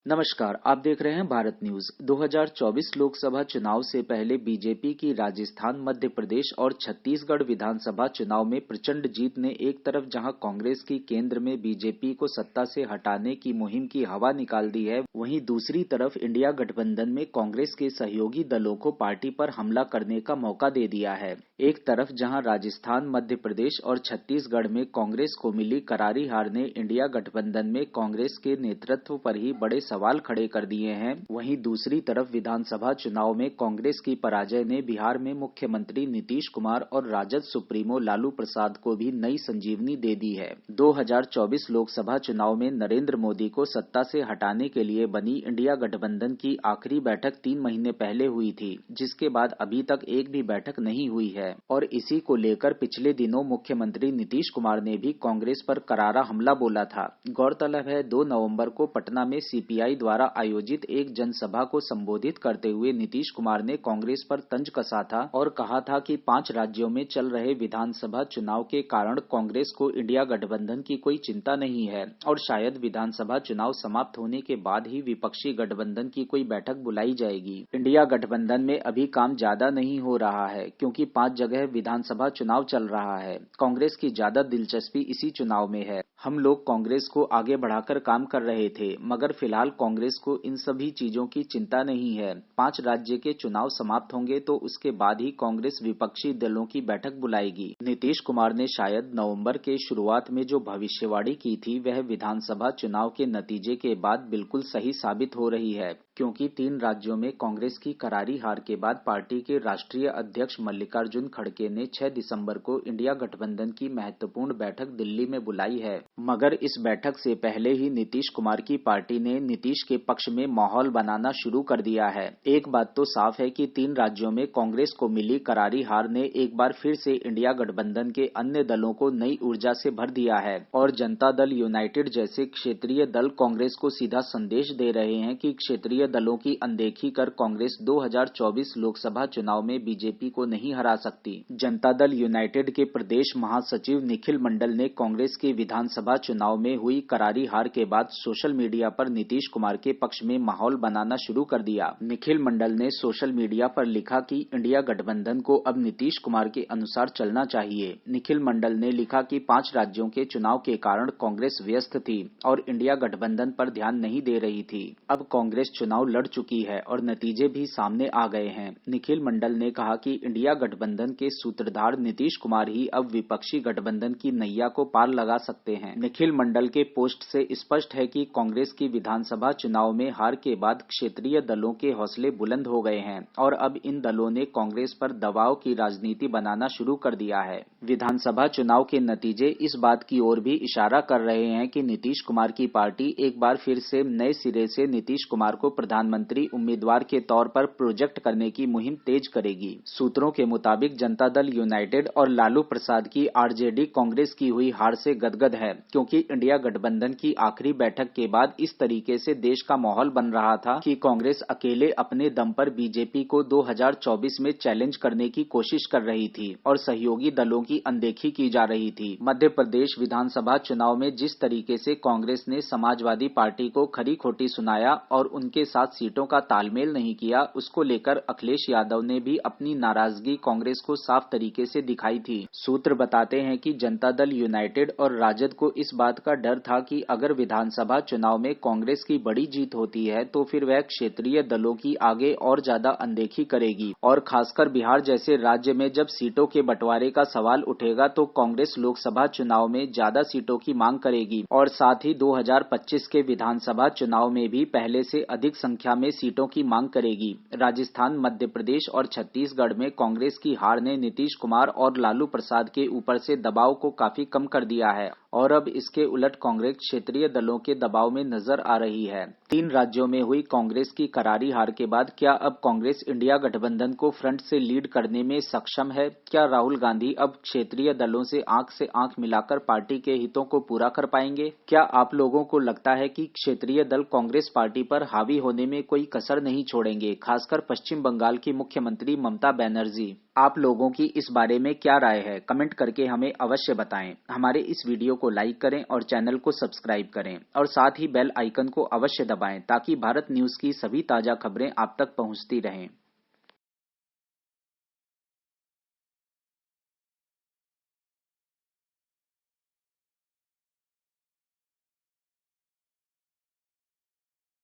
नमस्कार, आप देख रहे हैं भारत न्यूज। 2024 लोकसभा चुनाव से पहले बीजेपी की राजस्थान, मध्य प्रदेश और छत्तीसगढ़ विधानसभा चुनाव में प्रचंड जीत ने एक तरफ जहां कांग्रेस की केंद्र में बीजेपी को सत्ता से हटाने की मुहिम की हवा निकाल दी है, वहीं दूसरी तरफ इंडिया गठबंधन में कांग्रेस के सहयोगी दलों को पार्टी पर हमला करने का मौका दे दिया है। एक तरफ जहां राजस्थान, मध्य प्रदेश और छत्तीसगढ़ में कांग्रेस को मिली करारी हार ने इंडिया गठबंधन में कांग्रेस के नेतृत्व पर ही बड़े सवाल खड़े कर दिए हैं, वहीं दूसरी तरफ विधानसभा चुनाव में कांग्रेस की पराजय ने बिहार में मुख्यमंत्री नीतीश कुमार और राजद सुप्रीमो लालू प्रसाद को भी नई संजीवनी दे दी है। 2024 लोकसभा चुनाव में नरेंद्र मोदी को सत्ता से हटाने के लिए बनी इंडिया गठबंधन की आखिरी बैठक 3 महीने पहले हुई थी, जिसके बाद अभी तक एक भी बैठक नहीं हुई है और इसी को लेकर पिछले दिनों मुख्यमंत्री नीतीश कुमार ने भी कांग्रेस पर करारा हमला बोला था। गौरतलब है 2 नवंबर को पटना में सीपीआई द्वारा आयोजित एक जनसभा को संबोधित करते हुए नीतीश कुमार ने कांग्रेस पर तंज कसा था और कहा था कि 5 राज्यों में चल रहे विधानसभा चुनाव के कारण कांग्रेस को इंडिया गठबंधन की कोई चिंता नहीं है और शायद विधानसभा चुनाव समाप्त होने के बाद ही विपक्षी गठबंधन की कोई बैठक बुलाई जाएगी। इंडिया गठबंधन में अभी काम ज्यादा नहीं हो रहा है क्योंकि 5 जगह विधानसभा चुनाव चल रहा है। कांग्रेस की ज्यादा दिलचस्पी इसी चुनाव में है। हम लोग कांग्रेस को आगे बढ़ाकर काम कर रहे थे, मगर फिलहाल कांग्रेस को इन सभी चीजों की चिंता नहीं है। 5 राज्य के चुनाव समाप्त होंगे तो उसके बाद ही कांग्रेस विपक्षी दलों की बैठक बुलाएगी। नीतीश कुमार ने शायद नवंबर के शुरुआत में जो भविष्यवाणी की थी वह विधानसभा चुनाव के नतीजे के बाद बिल्कुल सही साबित हो रही है, क्योंकि 3 राज्यों में कांग्रेस की करारी हार के बाद पार्टी के राष्ट्रीय अध्यक्ष मल्लिकार्जुन खड़गे ने 6 दिसंबर को इंडिया गठबंधन की महत्वपूर्ण बैठक दिल्ली में बुलाई है। मगर इस बैठक से पहले ही नीतीश कुमार की पार्टी ने नीतीश के पक्ष में माहौल बनाना शुरू कर दिया है। एक बात तो साफ है कि 3 राज्यों में कांग्रेस को मिली करारी हार ने एक बार फिर से इंडिया गठबंधन के अन्य दलों को नई ऊर्जा से भर दिया है और जनता दल यूनाइटेड जैसे क्षेत्रीय दल कांग्रेस को सीधा संदेश दे रहे हैं कि क्षेत्रीय दलों की अनदेखी कर कांग्रेस 2024 लोकसभा चुनाव में बीजेपी को नहीं हरा सकती। जनता दल यूनाइटेड के प्रदेश महासचिव निखिल मंडल ने कांग्रेस के विधानसभा चुनाव में हुई करारी हार के बाद सोशल मीडिया पर नीतीश कुमार के पक्ष में माहौल बनाना शुरू कर दिया। निखिल मंडल ने सोशल मीडिया पर लिखा कि इंडिया गठबंधन को अब नीतीश कुमार के अनुसार चलना चाहिए। निखिल मंडल ने लिखा कि 5 राज्यों के चुनाव के कारण कांग्रेस व्यस्त थी और इंडिया गठबंधन पर ध्यान नहीं दे रही थी। अब कांग्रेस चुनाव लड़ चुकी है और नतीजे भी सामने आ गए हैं। निखिल मंडल ने कहा कि इंडिया गठबंधन के सूत्रधार नीतीश कुमार ही अब विपक्षी गठबंधन की नैया को पार लगा सकते हैं। निखिल मंडल के पोस्ट से स्पष्ट है कि कांग्रेस की विधानसभा चुनाव में हार के बाद क्षेत्रीय दलों के हौसले बुलंद हो गए हैं और अब इन दलों ने कांग्रेस पर दबाव की राजनीति बनाना शुरू कर दिया है। विधानसभा चुनाव के नतीजे इस बात की ओर भी इशारा कर रहे हैं कि नीतीश कुमार की पार्टी एक बार फिर से नए सिरे से नीतीश कुमार को प्रधानमंत्री उम्मीदवार के तौर पर प्रोजेक्ट करने की मुहिम तेज करेगी। सूत्रों के मुताबिक जनता दल यूनाइटेड और लालू प्रसाद की आरजेडी कांग्रेस की हुई हार से गदगद है, क्योंकि इंडिया गठबंधन की आखिरी बैठक के बाद इस तरीके से देश का माहौल बन रहा था कि कांग्रेस अकेले अपने दम पर बीजेपी को 2024 में चैलेंज करने की कोशिश कर रही थी और सहयोगी दलों की अनदेखी की जा रही थी। मध्य प्रदेश विधानसभा चुनाव में जिस तरीके से कांग्रेस ने समाजवादी पार्टी को खरी खोटी सुनाया और उनके साथ सीटों का तालमेल नहीं किया, उसको लेकर अखिलेश यादव ने भी अपनी नाराजगी कांग्रेस को साफ तरीके से दिखाई थी। सूत्र बताते हैं कि जनता दल यूनाइटेड और राजद को इस बात का डर था कि अगर विधानसभा चुनाव में कांग्रेस की बड़ी जीत होती है तो फिर वह क्षेत्रीय दलों की आगे और ज्यादा अनदेखी करेगी और खासकर बिहार जैसे राज्य में जब सीटों के बंटवारे का सवाल उठेगा तो कांग्रेस लोकसभा चुनाव में ज्यादा सीटों की मांग करेगी और साथ ही 2025 के विधानसभा चुनाव में भी पहले से अधिक संख्या में सीटों की मांग करेगी। राजस्थान, मध्य प्रदेश और छत्तीसगढ़ में कांग्रेस की हार ने नीतीश कुमार और लालू प्रसाद के ऊपर से दबाव को काफी कम कर दिया है और अब इसके उलट कांग्रेस क्षेत्रीय दलों के दबाव में नजर आ रही है। 3 राज्यों में हुई कांग्रेस की करारी हार के बाद क्या अब कांग्रेस इंडिया गठबंधन को फ्रंट से लीड करने में सक्षम है? क्या राहुल गांधी अब क्षेत्रीय दलों से आंख मिलाकर पार्टी के हितों को पूरा कर पाएंगे? क्या आप लोगों को लगता है कि क्षेत्रीय दल कांग्रेस पार्टी पर हावी होने में कोई कसर नहीं छोड़ेंगे, खासकर पश्चिम बंगाल की मुख्यमंत्री ममता बनर्जी? आप लोगों की इस बारे में क्या राय है, कमेंट करके हमें अवश्य बताएं। हमारे इस वीडियो को लाइक करें और चैनल को सब्सक्राइब करें और साथ ही बेल आइकन को अवश्य दबाएं ताकि भारत न्यूज की सभी ताजा खबरें आप तक पहुंचती रहें।